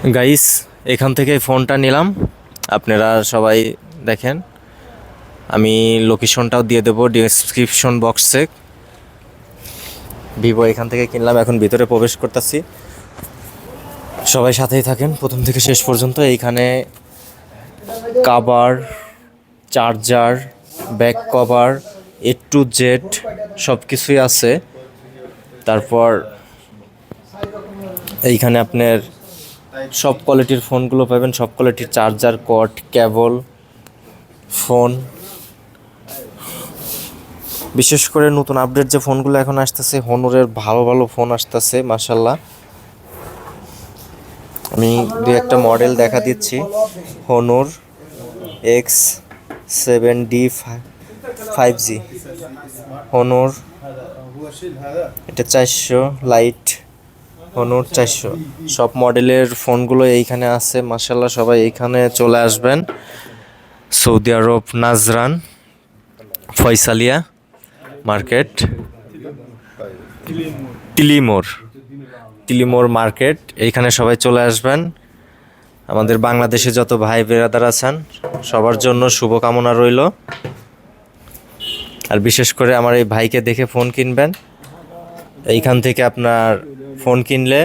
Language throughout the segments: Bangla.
গাইস, এখান থেকে ফোনটা নিলাম। আপনারা সবাই দেখেন, আমি লোকেশনটাও দিয়ে দেবো ডিসক্রিপশন বক্সে। ভিভো এখান থেকে কিনলাম, এখন ভিতরে প্রবেশ করতেছি। সবাই সাথেই থাকেন প্রথম থেকে শেষ পর্যন্ত। এইখানে cover, charger, back cover, A to Z সব কিছুই আছে। তারপর এইখানে আপনার সব কোয়ালিটির ফোনগুলো পাবেন, সব কোয়ালিটির চার্জার, কর্ড, কেবল, ফোন। বিশেষ করে নতুন আপডেট যে ফোনগুলো এখন আসতেছে, হনুরের ভালো ভালো ফোন আসতেছে মাশাল্লাহ। আমি দুই একটা মডেল দেখা দিচ্ছি। হনুর X7D 5G, হনুর এটা 400 লাইট, হনুর 400। সব মডেলের ফোনগুলো এইখানে আছে মাশাল্লাহ। সবাই এইখানে চলে আসবেন। সৌদি আরব, নাজরান, ফয়সালিয়া মার্কেট, তিলিমোর মার্কেট, এইখানে সবাই চলে আসবেন। আমাদের বাংলাদেশে যত ভাই বেরাদার আছেন সবার জন্য শুভকামনা রইল। আর বিশেষ করে আমার এই ভাইকে দেখে ফোন কিনবেন। এইখান থেকে আপনার ফোন কিনলে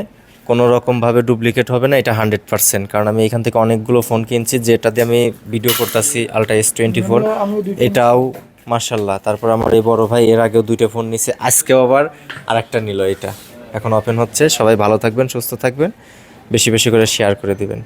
কোনো রকমভাবে ডুপ্লিকেট হবে না, এটা 100%। কারণ আমি এইখান থেকে অনেকগুলো ফোন কিনছি, যেটা দিয়ে আমি ভিডিও করতেছি, আলট্রা S24, এটাও মার্শাল্লাহ। তারপর আমার এই বড় ভাই এর আগেও দুইটা ফোন নিছে, আজকেও আবার আরেকটা নিল। এটা এখন ওপেন হচ্ছে। সবাই ভালো থাকবেন, সুস্থ থাকবেন, বেশি বেশি করে শেয়ার করে দিবেন।